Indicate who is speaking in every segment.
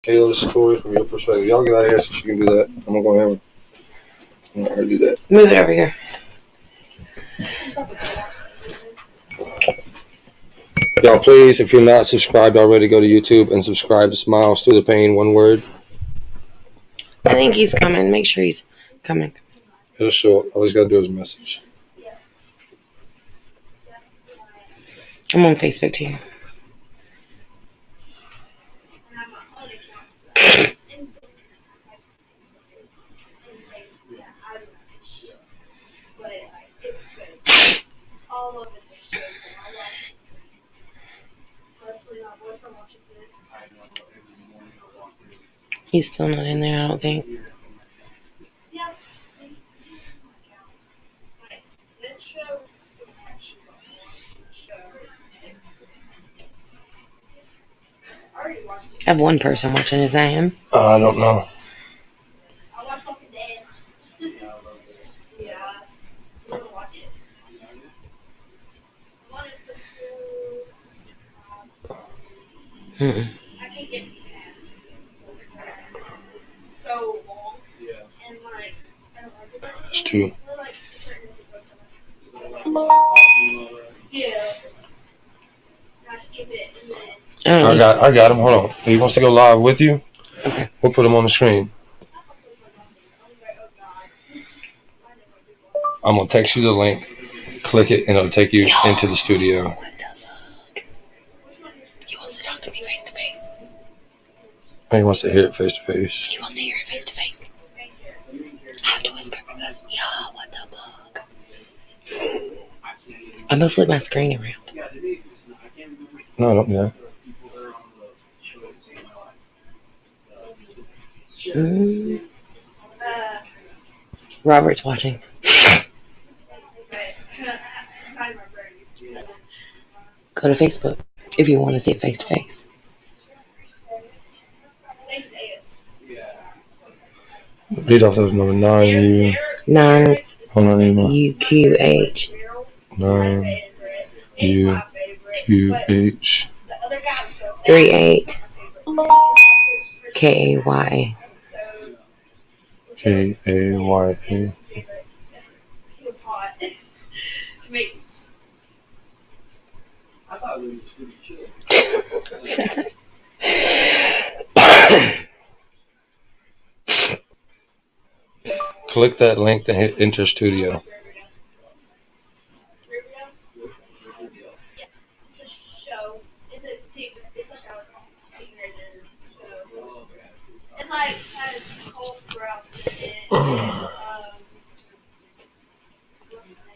Speaker 1: Kayla's story from your perspective. Y'all get out of here so she can do that. I'm gonna go ahead and let her do that.
Speaker 2: Move it over here.
Speaker 1: Y'all, please, if you're not subscribed already, go to YouTube and subscribe to Smiles Through the Pain. One word.
Speaker 2: I think he's coming. Make sure he's coming.
Speaker 1: It'll show up. All he's got to do is message.
Speaker 2: I'm on Facebook too. He's still not in there, I don't think. I have one person watching. Is that him?
Speaker 1: I don't know.
Speaker 2: Mm-mm.
Speaker 1: It's two. I got him. Hold on. He wants to go live with you.
Speaker 2: Okay.
Speaker 1: We'll put him on the screen. I'm gonna text you the link. Click it, and it'll take you into the studio.
Speaker 2: What the fuck? He wants to talk to me face to face.
Speaker 1: He wants to hear it face to face.
Speaker 2: He wants to hear it face to face. I have to whisper because, what the fuck? I'm gonna flip my screen around.
Speaker 1: No, don't do that.
Speaker 2: Robert's watching. Go to Facebook if you want to see it face to face.
Speaker 1: Read off those number 9
Speaker 2: UQH
Speaker 1: 9 UQH
Speaker 2: 38 KAY.
Speaker 1: KAYA. Click that link to hit enter studio.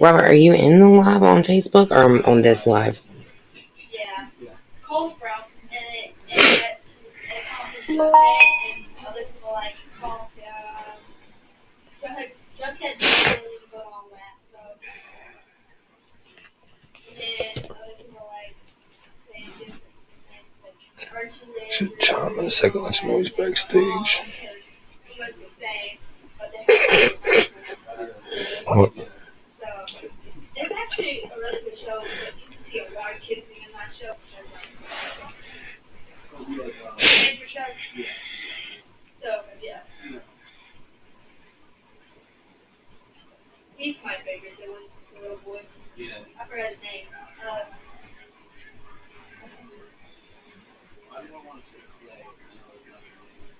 Speaker 2: Robert, are you in the live on Facebook or on this live?
Speaker 3: Yeah. Cole Sprouse and it and other people like Paul Jughead didn't really go on last though. And then other people like saying different things like Archie.
Speaker 1: Should chime in a second, let you know he's backstage.
Speaker 3: He was the same, but they had
Speaker 1: What?
Speaker 3: So it's actually a really good show, but you can see a lot of kissing in that show because show. So yeah. He's my favorite, the little boy. Yeah. I forgot his name.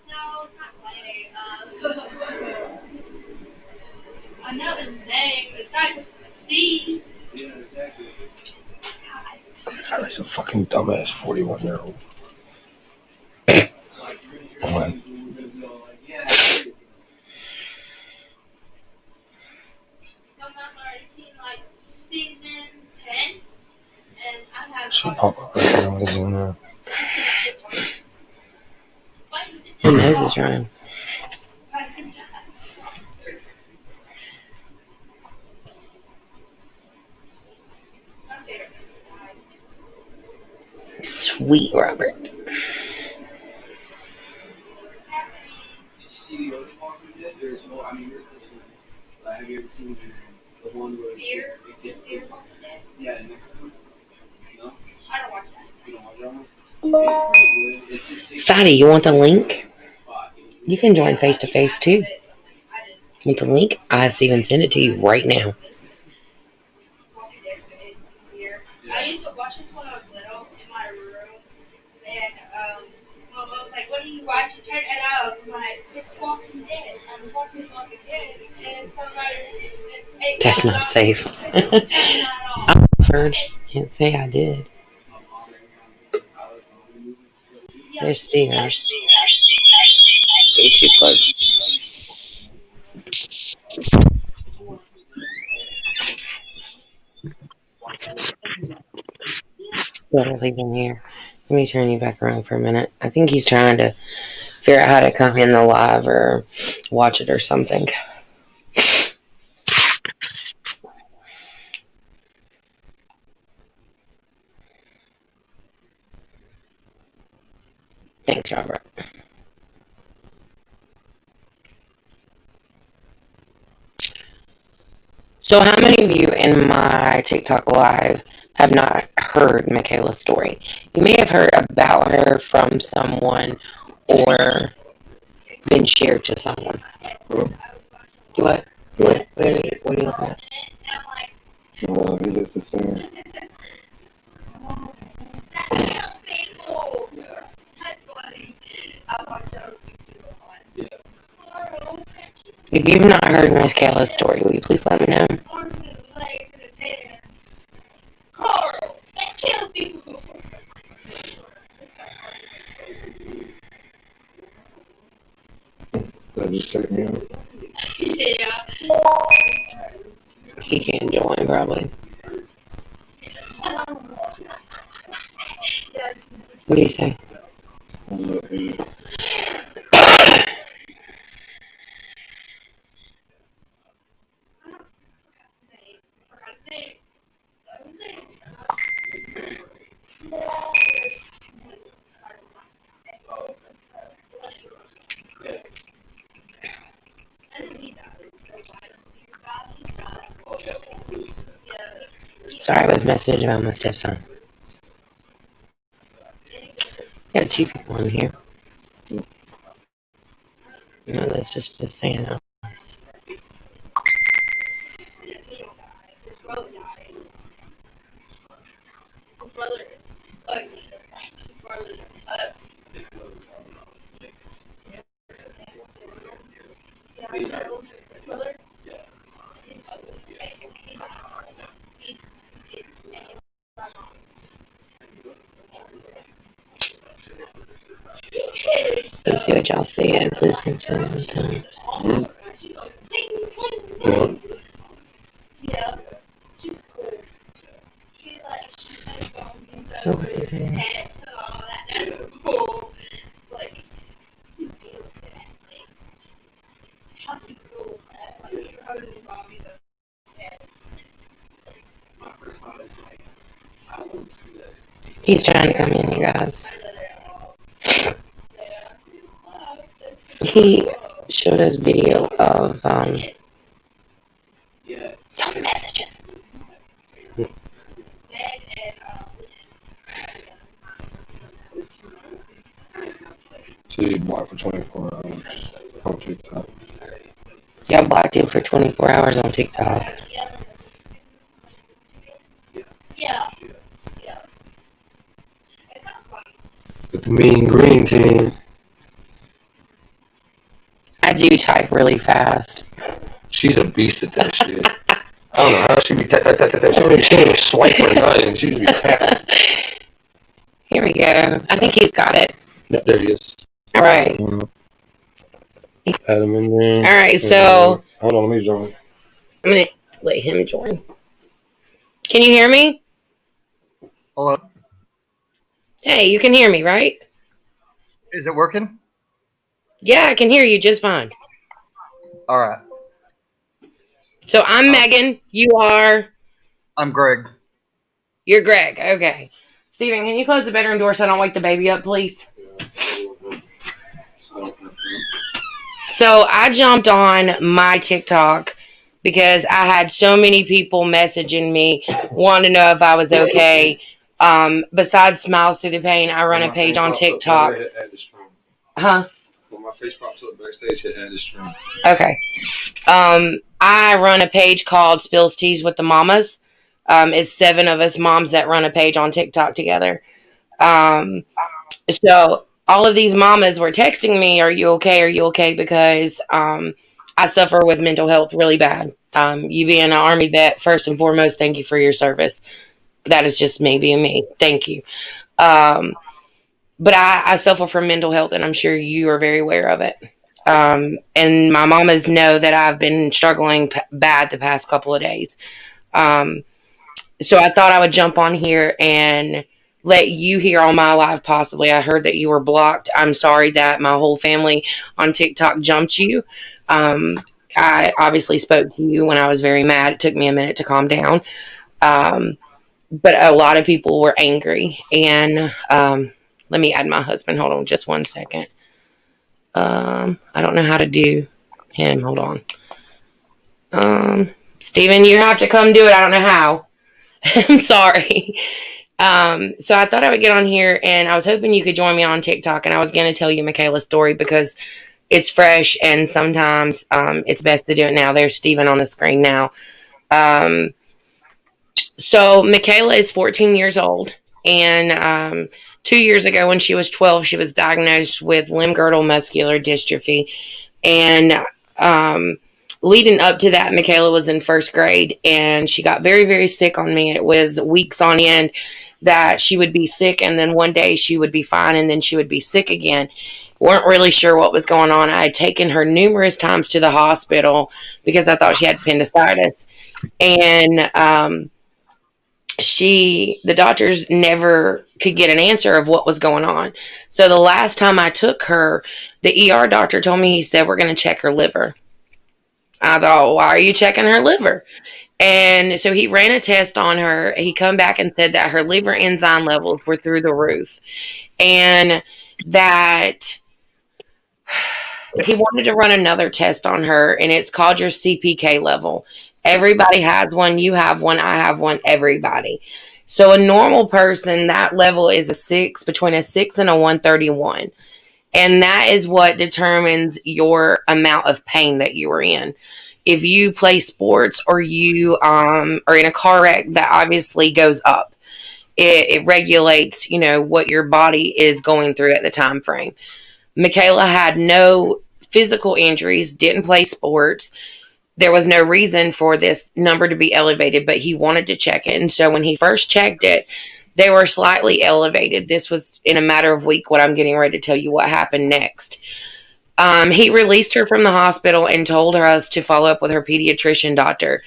Speaker 3: No, it's not Clay. I know his name. It starts with a C. Yeah, exactly.
Speaker 1: God, he's a fucking dumbass 41-year-old. What?
Speaker 3: I'm already seen like season 10, and I have.
Speaker 1: Should pop up right there. What is doing there?
Speaker 2: Who knows it's running? Sweet Robert.
Speaker 4: Did you see the other Walker yet? There's more. I mean, there's this one. Have you ever seen the one where
Speaker 3: Fear?
Speaker 4: it's yeah, the next one? No?
Speaker 3: I don't watch that.
Speaker 4: You don't watch that one?
Speaker 2: Fatty, you want the link? You can join face to face too. Want the link? I even send it to you right now.
Speaker 3: I used to watch this when I was little in my room, and my mom was like, "What are you watching? Turn it out." I'm like, "It's Walking Dead. I'm watching Walking Dead," and somebody.
Speaker 2: That's not safe.
Speaker 3: I
Speaker 2: I preferred. Can't say I did. There's stairs. Way too close. Better leave him here. Let me turn you back around for a minute. I think he's trying to figure out how to come in the live or watch it or something. Thanks, Robert. So, how many of you in my TikTok live have not heard Makayla's story? You may have heard about her from someone or been shared to someone. Do what? What are you looking at?
Speaker 1: Oh, he just was saying.
Speaker 2: If you've not heard Miss Kayla's story, will you please let me know?
Speaker 3: Carl, that kills people.
Speaker 1: That just check me out.
Speaker 3: Yeah.
Speaker 2: He can't join, probably. What do you say? Sorry, I was messaging about my stepson. Got two people in here. No, that's just saying no. Let's see what y'all see and listen to sometimes.
Speaker 1: What?
Speaker 2: So what's his name? He's trying to come in, you guys. He showed us video of y'all's messages.
Speaker 1: So you blocked for 24 hours on TikTok.
Speaker 2: Y'all blocked him for 24 hours on TikTok.
Speaker 1: With the mean green team.
Speaker 2: I do type really fast.
Speaker 1: She's a beast at that shit. I don't know how she be tap. She ain't swipe or nothing. She just be tapping.
Speaker 2: Here we go. I think he's got it.
Speaker 1: Yep, there he is.
Speaker 2: All right.
Speaker 1: Add him in there.
Speaker 2: All right, so
Speaker 1: hold on, let me join.
Speaker 2: I'm gonna let him join. Can you hear me?
Speaker 5: Hello.
Speaker 2: Hey, you can hear me, right?
Speaker 5: Is it working?
Speaker 2: Yeah, I can hear you just fine.
Speaker 5: All right.
Speaker 2: So I'm Megan. You are?
Speaker 5: I'm Greg.
Speaker 2: You're Greg. Okay. Steven, can you close the bedroom door so I don't wake the baby up, please? So I jumped on my TikTok because I had so many people messaging me wanting to know if I was okay. Besides Smiles Through the Pain, I run a page on TikTok. Huh?
Speaker 1: When my face pops up backstage, hit add the stream.
Speaker 2: Okay. I run a page called Spills Teas with the Mamas. It's 7 of us moms that run a page on TikTok together. So all of these mamas were texting me, "Are you okay? Are you okay?" Because I suffer with mental health really bad. You being an Army vet, first and foremost, thank you for your service. That is just me being me. Thank you. But I suffer from mental health, and I'm sure you are very aware of it. And my mamas know that I've been struggling bad the past couple of days. So I thought I would jump on here and let you hear on my live possibly. I heard that you were blocked. I'm sorry that my whole family on TikTok jumped you. I obviously spoke to you when I was very mad. It took me a minute to calm down. But a lot of people were angry. And let me add my husband. Hold on just one second. I don't know how to do him. Hold on. Steven, you have to come do it. I don't know how. I'm sorry. So I thought I would get on here, and I was hoping you could join me on TikTok, and I was going to tell you Makayla's story because it's fresh, and sometimes it's best to do it now. There's Steven on the screen now. So Makayla is 14 years old, and 2 years ago when she was 12, she was diagnosed with limb-girdle muscular dystrophy, and leading up to that, Makayla was in first grade, and she got very, very sick on me. It was weeks on end that she would be sick, and then one day she would be fine, and then she would be sick again. Weren't really sure what was going on. I had taken her numerous times to the hospital because I thought she had appendicitis, and the doctors never could get an answer of what was going on. So the last time I took her, the ER doctor told me, he said, "We're going to check her liver." I thought, "Why are you checking her liver?" And so he ran a test on her. He come back and said that her liver enzyme levels were through the roof, and that he wanted to run another test on her, and it's called your CPK level. Everybody has one. You have one. I have one. Everybody. So a normal person, that level is a 6, between a 6 and a 131. And that is what determines your amount of pain that you are in. If you play sports or you are in a car wreck, that obviously goes up. It regulates, what your body is going through at the time frame. Makayla had no physical injuries, didn't play sports. There was no reason for this number to be elevated, but he wanted to check it. And so when he first checked it, they were slightly elevated. This was in a matter of week, what I'm getting ready to tell you what happened next. He released her from the hospital and told us to follow up with her pediatrician doctor.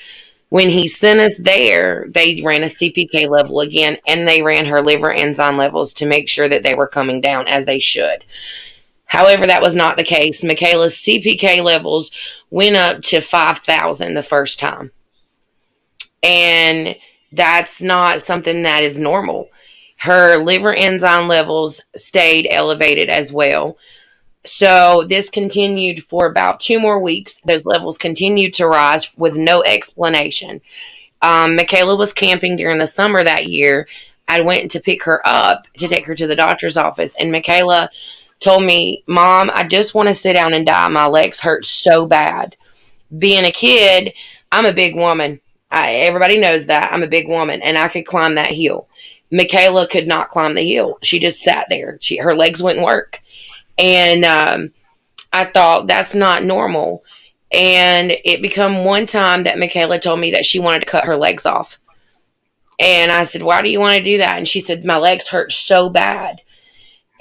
Speaker 2: When he sent us there, they ran a CPK level again, and they ran her liver enzyme levels to make sure that they were coming down as they should. However, that was not the case. Makayla's CPK levels went up to 5,000 the first time. And that's not something that is normal. Her liver enzyme levels stayed elevated as well. So this continued for about 2 more weeks. Those levels continued to rise with no explanation. Makayla was camping during the summer that year. I went to pick her up to take her to the doctor's office, and Makayla told me, "Mom, I just want to sit down and die. My legs hurt so bad." Being a kid, I'm a big woman. Everybody knows that. I'm a big woman, and I could climb that hill. Makayla could not climb the hill. She just sat there. Her legs wouldn't work. And I thought, that's not normal. And it became one time that Makayla told me that she wanted to cut her legs off. And I said, "Why do you want to do that?" And she said, "My legs hurt so bad."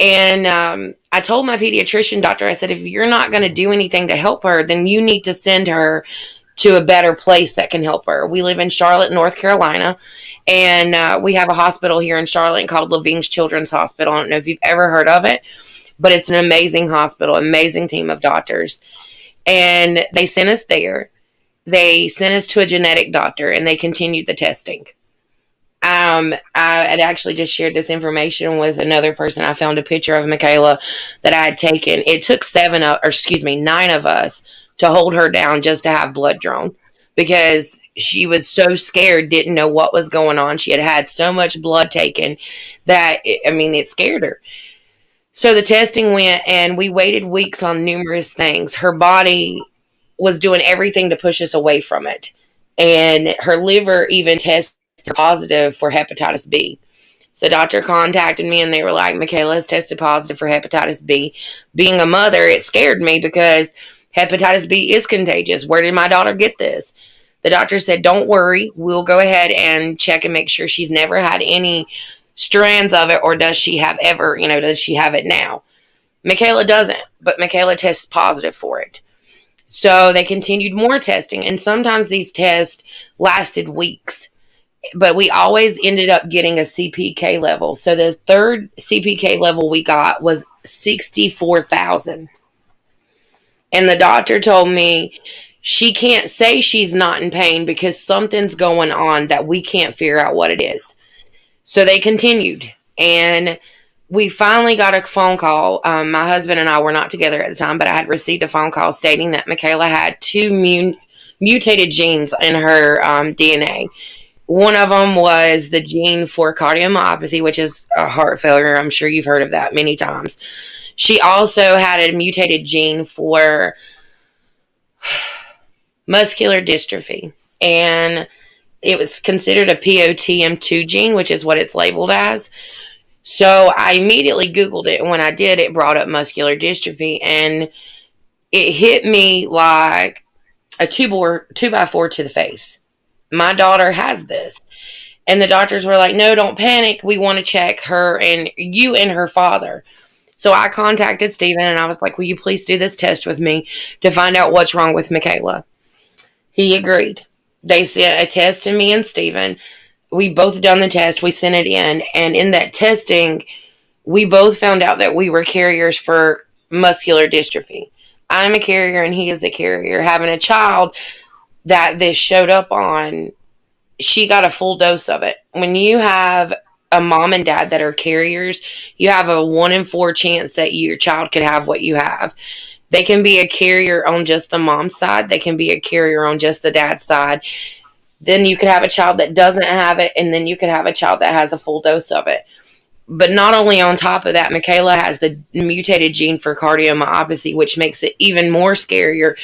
Speaker 2: And I told my pediatrician doctor, I said, "If you're not going to do anything to help her, then you need to send her to a better place that can help her." We live in Charlotte, North Carolina, and we have a hospital here in Charlotte called Levine's Children's Hospital. I don't know if you've ever heard of it, but it's an amazing hospital, amazing team of doctors. And they sent us there. They sent us to a genetic doctor, and they continued the testing. I had actually just shared this information with another person. I found a picture of Makayla that I had taken. It took 9 of us to hold her down just to have blood drawn, because she was so scared, didn't know what was going on. She had had so much blood taken that, it scared her. So the testing went, and we waited weeks on numerous things. Her body was doing everything to push us away from it. And her liver even tested positive for hepatitis B. So the doctor contacted me and they were like, Makayla has tested positive for hepatitis B. Being a mother, it scared me because hepatitis B is contagious. Where did my daughter get this? The doctor said, don't worry. We'll go ahead and check and make sure she's never had any strands of it, or does she have does she have it now? Makayla doesn't, but Makayla tests positive for it. So they continued more testing, and sometimes these tests lasted weeks. But we always ended up getting a CPK level. So the third CPK level we got was 64,000. And the doctor told me she can't say she's not in pain because something's going on that we can't figure out what it is. So they continued. And we finally got a phone call. My husband and I were not together at the time, but I had received a phone call stating that Makayla had two mutated genes in her DNA. One of them was the gene for cardiomyopathy, which is a heart failure. I'm sure you've heard of that many times. She also had a mutated gene for muscular dystrophy, and it was considered a POTM2 gene, which is what it's labeled as. So I immediately Googled it, and when I did, it brought up muscular dystrophy, and it hit me like a 2x4 to the face. My daughter has this. And the doctors were like, no, don't panic. We want to check her and you and her father. So I contacted Stephen and I was like, will you please do this test with me to find out what's wrong with Makayla? He agreed. They sent a test to me and Stephen. We both done the test. We sent it in. And in that testing, we both found out that we were carriers for muscular dystrophy. I'm a carrier and he is a carrier. Having a child that this showed up on, she got a full dose of it. When you have a mom and dad that are carriers, you have a 1 in 4 chance that your child could have what you have. They can be a carrier on just the mom's side. They can be a carrier on just the dad's side. Then you could have a child that doesn't have it, and then you could have a child that has a full dose of it. But not only on top of that, Makayla has the mutated gene for cardiomyopathy, which makes it even more scarier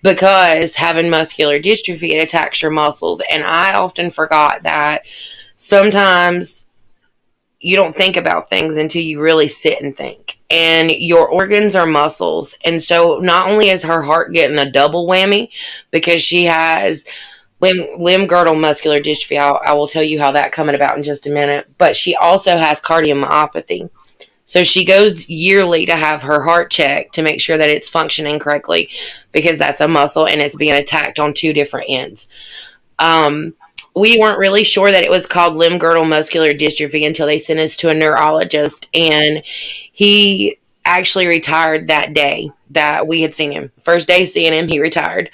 Speaker 2: because having muscular dystrophy, it attacks your muscles. And I often forgot that sometimes you don't think about things until you really sit and think. And your organs are muscles. And so not only is her heart getting a double whammy because she has limb girdle muscular dystrophy. I will tell you how that coming about in just a minute. But she also has cardiomyopathy. So she goes yearly to have her heart checked to make sure that it's functioning correctly because that's a muscle and it's being attacked on 2 different ends. We weren't really sure that it was called limb girdle muscular dystrophy until they sent us to a neurologist, and he actually retired that day that we had seen him. First day seeing him, he retired.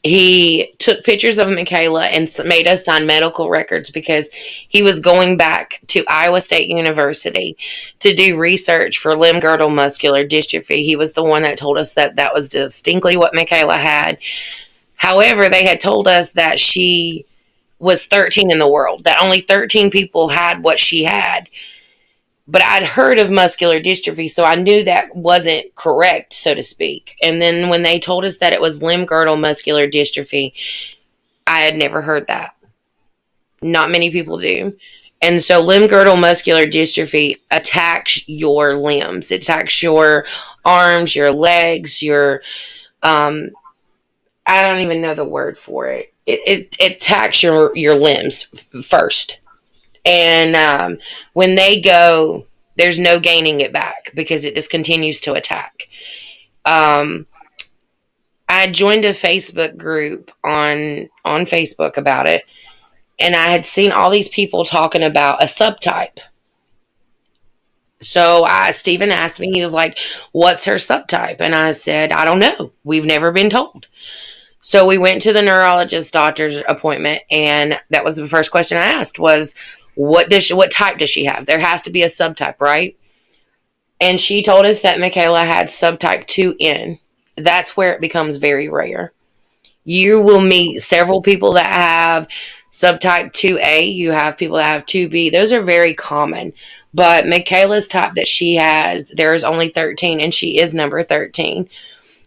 Speaker 2: He took pictures of Makayla and made us sign medical records because he was going back to Iowa State University to do research for limb girdle muscular dystrophy. He was the one that told us that that was distinctly what Makayla had. However, they had told us that she was 13 in the world, that only 13 people had what she had. But I'd heard of muscular dystrophy, so I knew that wasn't correct, so to speak. And then when they told us that it was limb girdle muscular dystrophy, I had never heard that. Not many people do. And so limb girdle muscular dystrophy attacks your limbs. It attacks your arms, your legs, your, I don't even know the word for it. It attacks your limbs first. And when they go, there's no gaining it back because it just continues to attack. I joined a Facebook group on Facebook about it, and I had seen all these people talking about a subtype. So Stephen asked me, he was like, what's her subtype? And I said, I don't know. We've never been told. So we went to the neurologist doctor's appointment, and that was the first question I asked was, what type does she have? There has to be a subtype, right? And she told us that Makayla had subtype 2N. That's where it becomes very rare. You will meet several people that have subtype 2A. You have people that have 2B. Those are very common. But Michaela's type that she has, there's only 13, and she is number 13.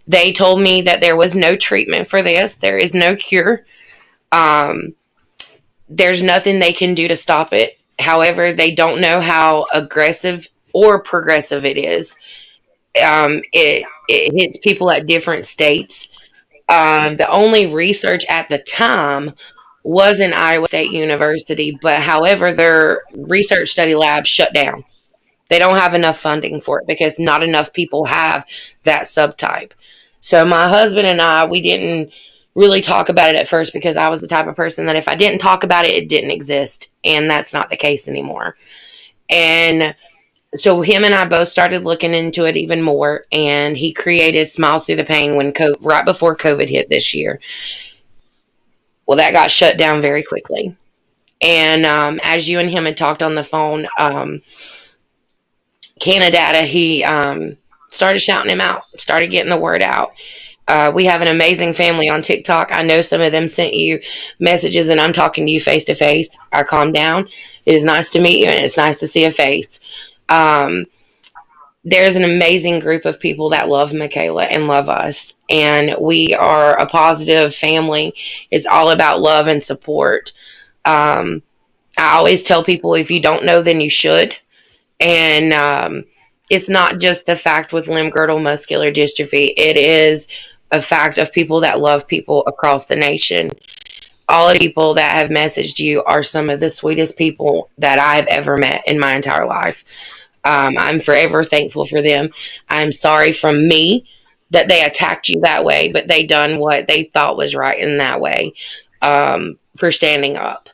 Speaker 2: They told me that there was no treatment for this, there is no cure. Um, there's nothing they can do to stop it. However, they don't know how aggressive or progressive it is. It hits people at different states. The only research at the time was in Iowa State University, but however, their research study lab shut down. They don't have enough funding for it because not enough people have that subtype. So my husband and I, we didn't really talk about it at first because I was the type of person that if I didn't talk about it, it didn't exist. And that's not the case anymore. And so him and I both started looking into it even more, and he created Smiles Through the Pain right before COVID hit this year. Well, that got shut down very quickly. And as you and him had talked on the phone, Canada, he started shouting him out, started getting the word out. We have an amazing family on TikTok. I know some of them sent you messages, and I'm talking to you face to face. I calmed down. It is nice to meet you, and it's nice to see a face. Um, there's an amazing group of people that love Makayla and love us, and we are a positive family. It's all about love and support. Um, I always tell people if you don't know, then you should. And it's not just the fact with limb girdle muscular dystrophy, it is a fact of people that love people across the nation. All the people that have messaged you are some of the sweetest people that I've ever met in my entire life. I'm forever thankful for them. I'm sorry from me that they attacked you that way, but they done what they thought was right in that way, for standing up.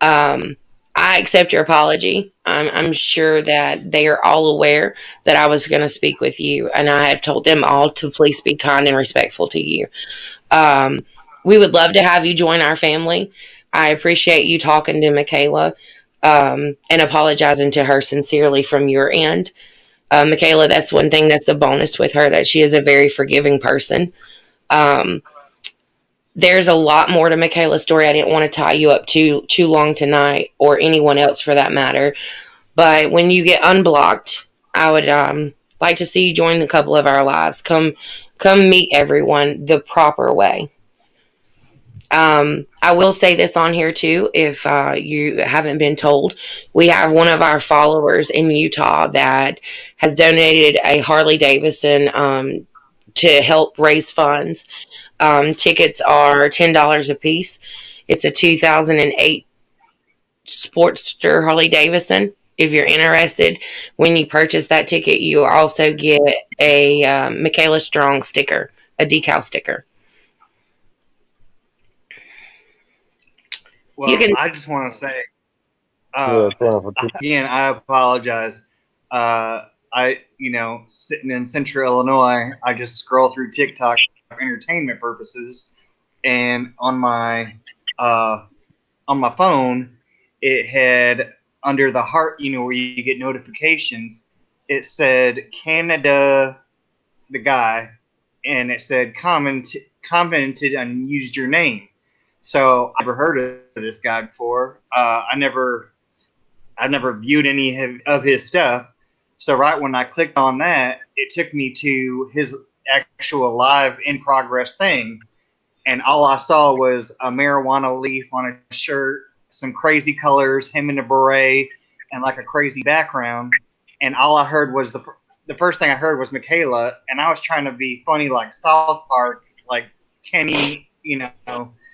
Speaker 2: Um, I accept your apology. I'm sure that they are all aware that I was going to speak with you, and I have told them all to please be kind and respectful to you. Um, we would love to have you join our family. I appreciate you talking to Makayla, and apologizing to her sincerely from your end. Makayla, that's one thing that's the bonus with her, that she is a very forgiving person. Um, there's a lot more to Makayla's story. I didn't want to tie you up too long tonight, or anyone else for that matter. But when you get unblocked, I would like to see you join a couple of our lives. Come meet everyone the proper way. I will say this on here too, if you haven't been told, we have one of our followers in Utah that has donated a Harley Davidson to help raise funds. Tickets are $10 a piece. It's a 2008 Sportster Harley Davidson. If you're interested, when you purchase that ticket, you also get a Michaela Strong sticker, a decal sticker.
Speaker 5: Well,
Speaker 2: You can.
Speaker 5: I just want to say,
Speaker 1: Yeah,
Speaker 5: again, I apologize. Sitting in Central Illinois, I just scroll through TikTok for entertainment purposes, and uh, on my phone, it had under the heart, where you get notifications, it said Canada, the guy, and it said commented and used your name. So I never heard of this guy before. I never viewed any of his stuff. So right when I clicked on that, it took me to his actual live in progress thing, and all I saw was a marijuana leaf on a shirt, some crazy colors, him in a beret, and like a crazy background. And all I heard was the first thing I heard was Michaela, and I was trying to be funny like South Park, like Kenny,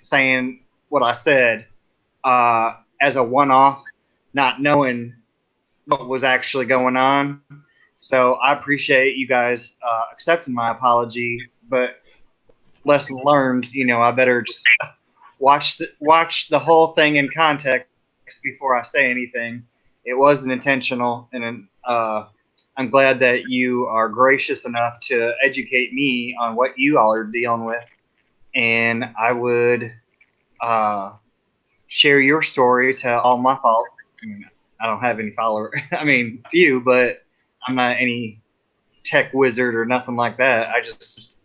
Speaker 5: saying what I said as a one-off, not knowing what was actually going on. So I appreciate you guys accepting my apology, but lesson learned. I better just watch the whole thing in context before I say anything. It wasn't intentional, and I'm glad that you are gracious enough to educate me on what you all are dealing with. And I would share your story to all my followers. I don't have any followers. I mean, few, but I'm not any tech wizard or nothing like that. I just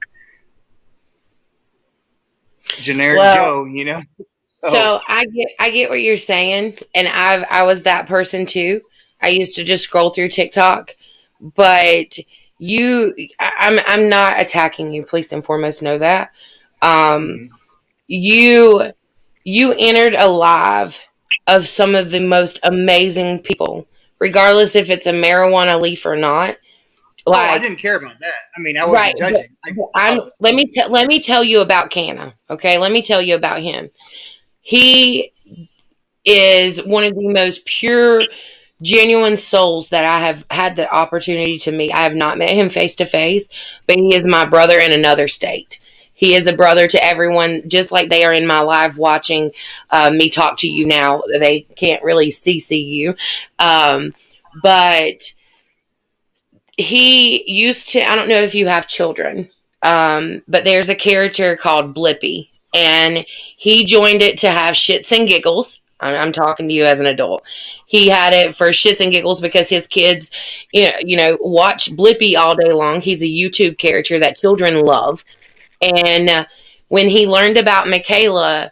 Speaker 5: generic
Speaker 2: Well,
Speaker 5: Joe, you know. So
Speaker 2: so I get what you're saying, and I was that person too. I used to just scroll through TikTok, but I'm not attacking you. Please and foremost, know that. Um,
Speaker 5: mhm.
Speaker 2: you you entered a live of some of the most amazing people, regardless if it's a marijuana leaf or not.
Speaker 5: Oh, I
Speaker 2: Like,
Speaker 5: didn't care about that. I mean, I
Speaker 2: right,
Speaker 5: wasn't judging.
Speaker 2: but
Speaker 5: I
Speaker 2: I'm
Speaker 5: thought it was
Speaker 2: let
Speaker 5: cool.
Speaker 2: me tell you about Canna. Okay, let me tell you about him. He is one of the most pure, genuine souls that I have had the opportunity to meet. I have not met him face to face, but he is my brother in another state. He is a brother to everyone, just like they are in my live watching me talk to you now. They can't really see you, but he used to. I don't know if you have children, but there's a character called Blippy, and he joined it to have shits and giggles. I'm talking to you as an adult. He had it for shits and giggles because his kids, watch Blippy all day long. He's a YouTube character that children love, and when he learned about Michaela,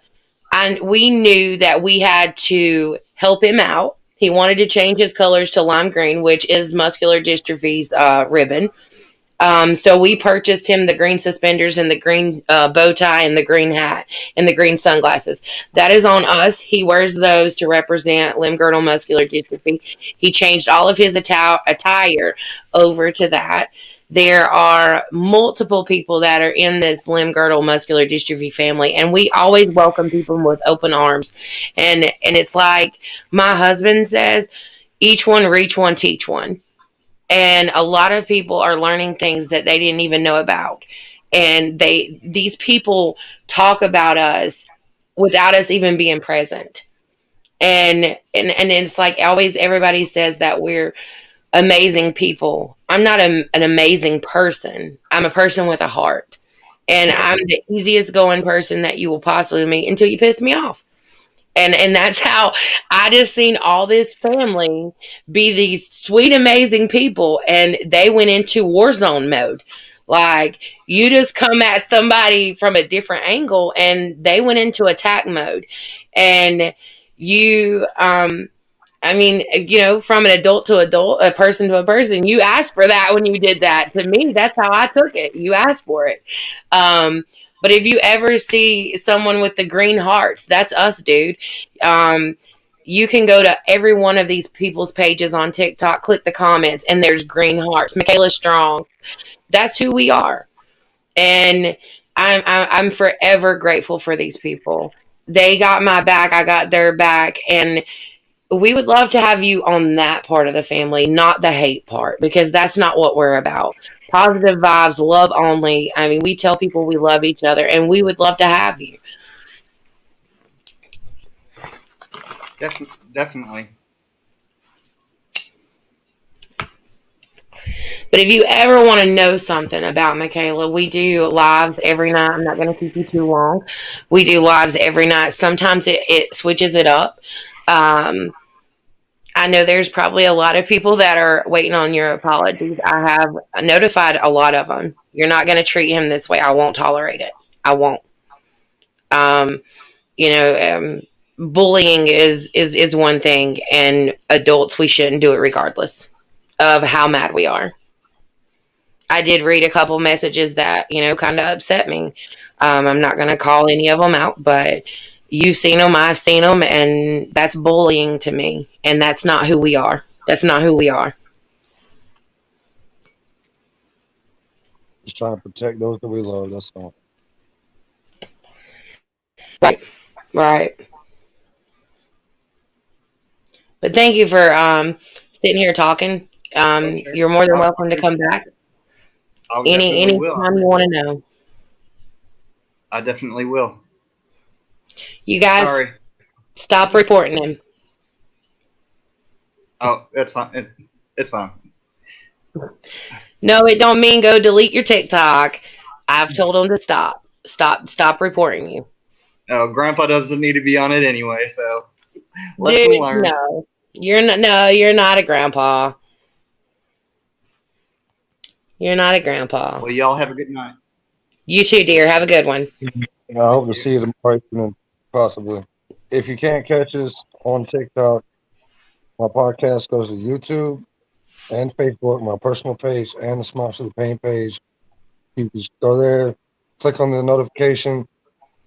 Speaker 2: and we knew that we had to help him out. He wanted to change his colors to lime green, which is muscular dystrophy's ribbon. So we purchased him the green suspenders and the green bow tie and the green hat and the green sunglasses. That is on us. He wears those to represent limb girdle muscular dystrophy. He changed all of his attire over to that. There are multiple people that are in this limb girdle muscular dystrophy family, and we always welcome people with open arms. And it's like my husband says, each one reach one, teach one, and a lot of people are learning things that they didn't even know about, and these people talk about us without us even being present, and it's like always everybody says that we're amazing people. I'm not an amazing person. I'm a person with a heart, and I'm the easiest going person that you will possibly meet until you piss me off. And that's how I just seen all this family be these sweet, amazing people, and they went into war zone mode. Like, you just come at somebody from a different angle, and they went into attack mode. And you, I mean, from an adult to adult, a person to a person, you asked for that when you did that. To me, that's how I took it. You asked for it. Um, but if you ever see someone with the green hearts, that's us, dude. Um, you can go to every one of these people's pages on TikTok, click the comments, and there's green hearts. Michaela Strong. That's who we are. And I'm forever grateful for these people. They got my back, I got their back, and we would love to have you on that part of the family, not the hate part, because that's not what we're about. Positive vibes, love only. I mean, we tell people we love each other, and we would love to have you.
Speaker 5: Definitely.
Speaker 2: But if you ever want to know something about Michaela, we do lives every night. I'm not going to keep you too long. We do lives every night. Sometimes it switches it up. Um, I know there's probably a lot of people that are waiting on your apologies. I have notified a lot of them. You're not going to treat him this way. I won't tolerate it. I won't. Um, you know, bullying is one thing, and adults, we shouldn't do it regardless of how mad we are. I did read a couple messages that kind of upset me. I'm not going to call any of them out, but you've seen them, I've seen them, and that's bullying to me, and that's not who we are. That's not who we are.
Speaker 1: Just trying to protect those that we love. That's all.
Speaker 2: Right, right. But thank you for sitting here talking.
Speaker 5: Okay.
Speaker 2: You're more than
Speaker 5: I'll,
Speaker 2: welcome to come back
Speaker 5: I'll
Speaker 2: any
Speaker 5: definitely will.
Speaker 2: time you want to know.
Speaker 5: I definitely will.
Speaker 2: You guys
Speaker 5: Sorry.
Speaker 2: stop reporting him.
Speaker 5: Oh, that's fine. It's fine.
Speaker 2: No, it don't mean go delete your TikTok. I've told him to stop. Stop reporting you.
Speaker 5: Oh, Grandpa doesn't need to be on it anyway, so lesson
Speaker 2: Dude,
Speaker 5: learned.
Speaker 2: no. You're not a grandpa. You're not a grandpa.
Speaker 5: Well, y'all have a good night.
Speaker 2: You too, dear. Have a good one.
Speaker 6: And I hope to see you tomorrow evening, possibly. If you can't catch us on TikTok, my podcast goes to YouTube and Facebook, my personal page, and the Smash of the Pain page. You can just go there, click on the notification,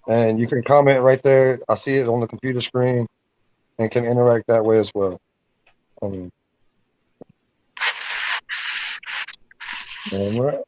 Speaker 6: and you can comment right there. I see it on the computer screen and can interact that way as well. All right.